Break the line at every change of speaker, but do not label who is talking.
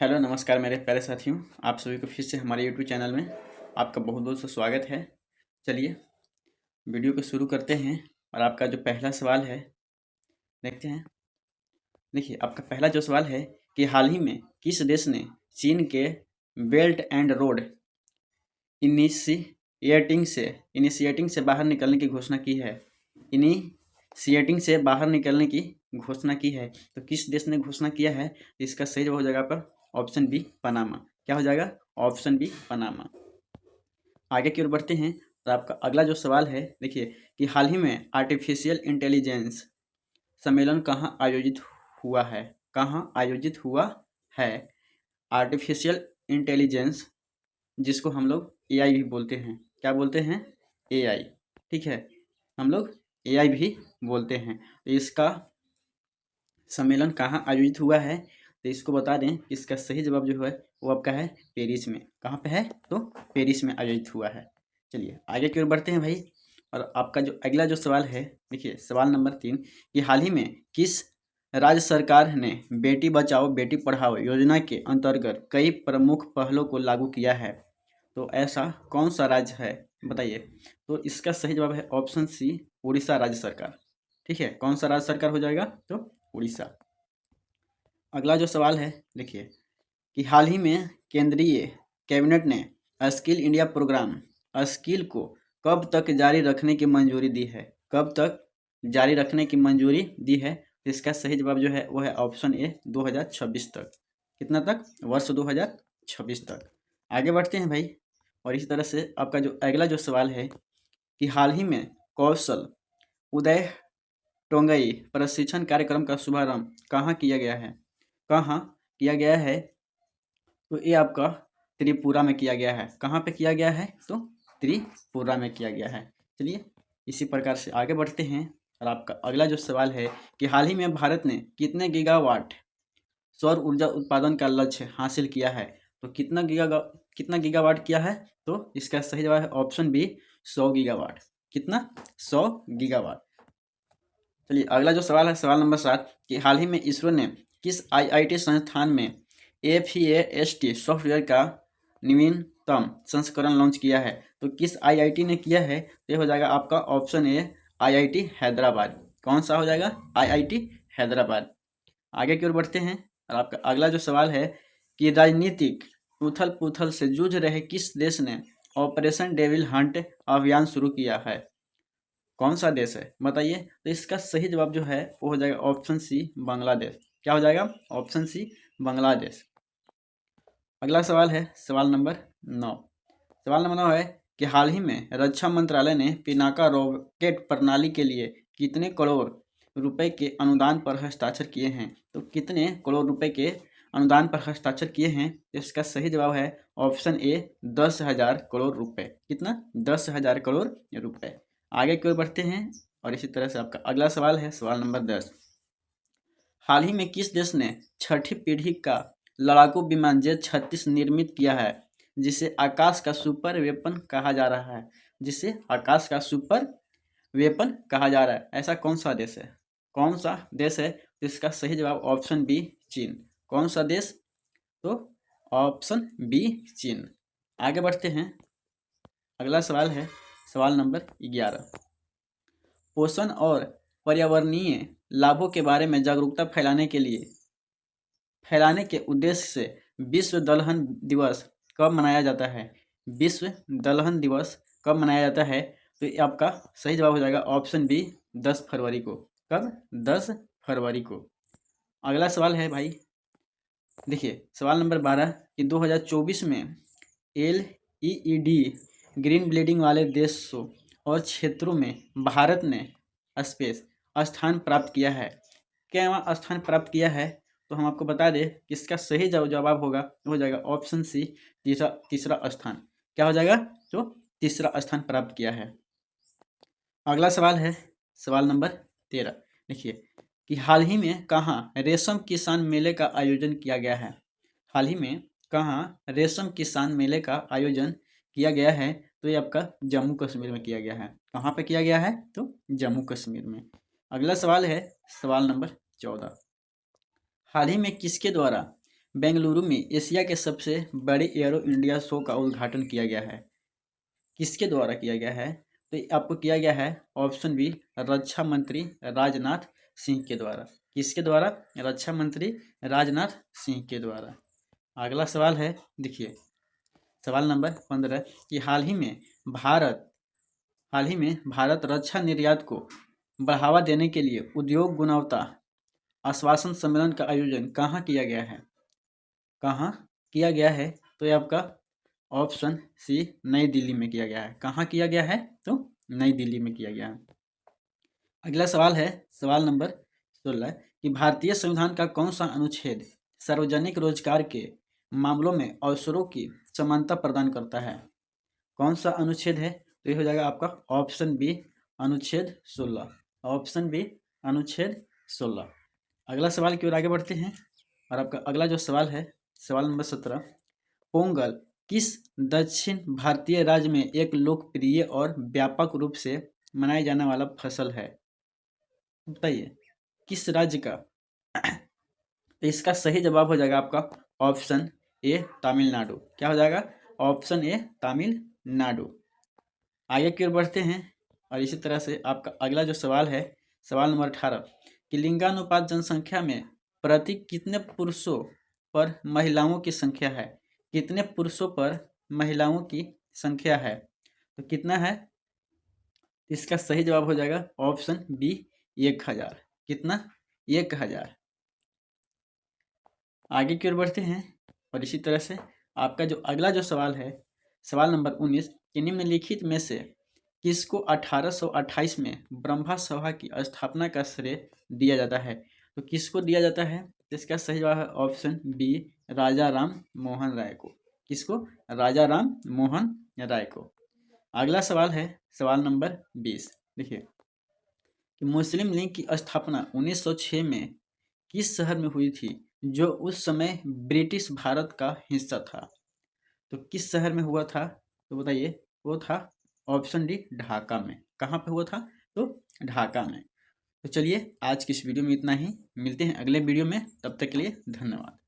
Hello नमस्कार मेरे प्यारे साथियों। आप सभी को फिर से हमारे यूट्यूब चैनल में आपका बहुत बहुत स्वागत है। चलिए वीडियो को शुरू करते हैं और आपका जो पहला सवाल है देखते हैं। देखिए आपका पहला जो सवाल है कि हाल ही में किस देश ने चीन के बेल्ट एंड रोड इनिशिएटिंग से बाहर निकलने की घोषणा की है। इनिशिएटिंग से बाहर निकलने की घोषणा की है, तो किस देश ने घोषणा किया है? इसका सही जवाब हो जाएगा आपका ऑप्शन बी पनामा। क्या हो जाएगा? Option B Panama. आगे की ओर बढ़ते हैं और आपका अगला जो सवाल है देखिए कि हाल ही में आर्टिफिशियल इंटेलिजेंस सम्मेलन कहाँ आयोजित हुआ है? कहाँ आयोजित हुआ है? आर्टिफिशियल इंटेलिजेंस, जिसको हम लोग एआई भी बोलते हैं। क्या बोलते हैं? एआई। ठीक है, हम लोग एआई भी बोलते हैं। तो इसका सम्मेलन कहाँ आयोजित हुआ है? तो इसको बता दें, इसका सही जवाब जो है वो आपका है पेरिस में। कहाँ पे है? तो पेरिस में आयोजित हुआ है। चलिए आगे की ओर बढ़ते हैं भाई। और आपका जो अगला जो सवाल है देखिए सवाल नंबर 3 कि हाल ही में किस राज्य सरकार ने बेटी बचाओ बेटी पढ़ाओ योजना के अंतर्गत कई प्रमुख पहलों को लागू किया है? तो ऐसा कौन सा राज्य है बताइए? तो इसका सही जवाब है ऑप्शन सी उड़ीसा राज्य सरकार। ठीक है, कौन सा राज्य सरकार हो जाएगा? तो उड़ीसा। अगला जो सवाल है देखिए कि हाल ही में केंद्रीय कैबिनेट ने स्किल इंडिया प्रोग्राम स्किल को कब तक जारी रखने की मंजूरी दी है? कब तक जारी रखने की मंजूरी दी है? तो इसका सही जवाब जो है वो है ऑप्शन ए 2026 तक। कितना तक? वर्ष 2026 तक। आगे बढ़ते हैं भाई। और इसी तरह से आपका जो अगला जो सवाल है कि हाल ही में कौशल उदय टोंगई प्रशिक्षण कार्यक्रम का शुभारंभ कहाँ किया गया है? कहाँ किया गया है? तो ये आपका त्रिपुरा में किया गया है। कहाँ पे किया गया है? तो त्रिपुरा में किया गया है। चलिए इसी प्रकार से आगे बढ़ते हैं। और आपका अगला जो सवाल है कि हाल ही में भारत ने कितने गीगावाट सौर ऊर्जा उत्पादन का लक्ष्य हासिल किया है? तो कितना गीगावाट किया है? तो इसका सही जवाब है ऑप्शन बी 100 गीगावाट। कितना? 100 गीगावाट। चलिए अगला जो सवाल है सवाल नंबर 7 कि हाल ही में इसरो ने किस आईआईटी संस्थान में FEAST सॉफ्टवेयर का नवीनतम संस्करण लॉन्च किया है? तो किस आईआईटी ने किया है? तो ये हो जाएगा आपका ऑप्शन ए आईआईटी हैदराबाद। कौन सा हो जाएगा? आईआईटी हैदराबाद। आगे की ओर बढ़ते हैं और आपका अगला जो सवाल है कि राजनीतिक उथल पुथल से जूझ रहे किस देश ने ऑपरेशन डेविल हंट अभियान शुरू किया है? कौन सा देश है बताइए? तो इसका सही जवाब जो है वो हो जाएगा ऑप्शन सी बांग्लादेश। क्या हो जाएगा? Option C Bangladesh. अगला सवाल है सवाल नंबर 9। सवाल नंबर 9 है कि हाल ही में रक्षा मंत्रालय ने पिनाका रॉकेट प्रणाली के लिए कितने करोड़ रुपए के अनुदान पर हस्ताक्षर किए हैं? तो कितने करोड़ रुपए के अनुदान पर हस्ताक्षर किए हैं? इसका सही जवाब है ऑप्शन ए 10,000 करोड़ रुपए। कितना? 10,000 करोड़ रुपए। आगे की ओर बढ़ते हैं और इसी तरह से आपका अगला सवाल है सवाल नंबर 10। हाल ही में किस देश ने छठी पीढ़ी का लड़ाकू विमान J-36 निर्मित किया है, जिसे आकाश का सुपर वेपन कहा जा रहा है? जिसे आकाश का सुपर वेपन कहा जा रहा है, ऐसा कौन सा देश है? कौन सा देश है? तो इसका सही जवाब ऑप्शन बी चीन। कौन सा देश? तो ऑप्शन बी चीन। आगे बढ़ते हैं। अगला सवाल है सवाल नंबर 11। पोषण और पर्यावरणीय लाभों के बारे में जागरूकता फैलाने के उद्देश्य से विश्व दलहन दिवस कब मनाया जाता है? विश्व दलहन दिवस कब मनाया जाता है? तो ये आपका सही जवाब हो जाएगा ऑप्शन बी 10 फरवरी को। कब? 10 फरवरी को। अगला सवाल है भाई देखिए सवाल नंबर 12 कि 2024 में LED ग्रीन बिल्डिंग वाले देशों और क्षेत्रों में भारत ने स्पेस स्थान प्राप्त किया है। क्या वहाँ स्थान प्राप्त किया है? तो हम आपको बता दें कि इसका सही जवाब होगा हो जाएगा ऑप्शन सी तीसरा स्थान। क्या हो जाएगा? तो तीसरा स्थान प्राप्त किया है। अगला सवाल है सवाल नंबर 13। देखिए कि हाल ही में कहाँ रेशम किसान मेले का आयोजन किया गया है? हाल ही में कहाँ रेशम किसान मेले का आयोजन किया गया है? तो ये आपका जम्मू कश्मीर में किया गया है। कहाँ पे किया गया है? तो जम्मू कश्मीर में। अगला सवाल है सवाल नंबर 14। हाल ही में किसके द्वारा बेंगलुरु में एशिया के सबसे बड़े एरो इंडिया शो का उद्घाटन किया गया है? किसके द्वारा किया गया है? तो आपको किया गया है ऑप्शन बी, रक्षा मंत्री राजनाथ सिंह के द्वारा। किसके द्वारा? रक्षा मंत्री राजनाथ सिंह के द्वारा। अगला सवाल है, देखिए सवाल नंबर 15 कि हाल ही में भारत रक्षा निर्यात को बढ़ावा देने के लिए उद्योग गुणवत्ता आश्वासन सम्मेलन का आयोजन कहाँ किया गया है? कहाँ किया गया है? तो ये आपका ऑप्शन सी, नई दिल्ली में किया गया है। कहाँ किया गया है? तो नई दिल्ली में किया गया है। अगला सवाल है, सवाल नंबर 16 कि भारतीय संविधान का कौन सा अनुच्छेद सार्वजनिक रोजगार के मामलों में अवसरों की समानता प्रदान करता है? कौन सा अनुच्छेद है? तो ये हो जाएगा आपका ऑप्शन बी, अनुच्छेद 16। ऑप्शन बी, अनुच्छेद 16। अगला सवाल की ओर आगे बढ़ते हैं और आपका अगला जो सवाल है, सवाल नंबर 17, पोंगल किस दक्षिण भारतीय राज्य में एक लोकप्रिय और व्यापक रूप से मनाया जाने वाला फसल है? बताइए किस राज्य का? तो इसका सही जवाब हो जाएगा आपका ऑप्शन ए, तमिलनाडु। क्या हो जाएगा? Option A, Tamil Nadu. आगे की ओर बढ़ते हैं और इसी तरह से आपका अगला जो सवाल है, सवाल नंबर 18 कि लिंगानुपात जनसंख्या में प्रति कितने पुरुषों पर महिलाओं की संख्या है? कितने पुरुषों पर महिलाओं की संख्या है? तो कितना है? इसका सही जवाब हो जाएगा ऑप्शन बी, 1000। कितना? 1000। आगे की ओर बढ़ते हैं और इसी तरह से आपका जो अगला जो सवाल है, सवाल नंबर 19 कि निम्नलिखित में से किसको 1828 में ब्रह्मा सभा की स्थापना का श्रेय दिया जाता है? तो किसको दिया जाता है? तो इसका सही जवाब है ऑप्शन बी, राजा राम मोहन राय को। किसको? राजा राम मोहन राय को। अगला सवाल है, सवाल नंबर 20। देखिए कि मुस्लिम लीग की स्थापना 1906 में किस शहर में हुई थी जो उस समय ब्रिटिश भारत का हिस्सा था? तो किस शहर में हुआ था? तो बताइए। वो था ऑप्शन डी, ढाका में। कहाँ पे हुआ था? तो ढाका में। तो चलिए आज की इस वीडियो में इतना ही, मिलते हैं अगले वीडियो में, तब तक के लिए धन्यवाद।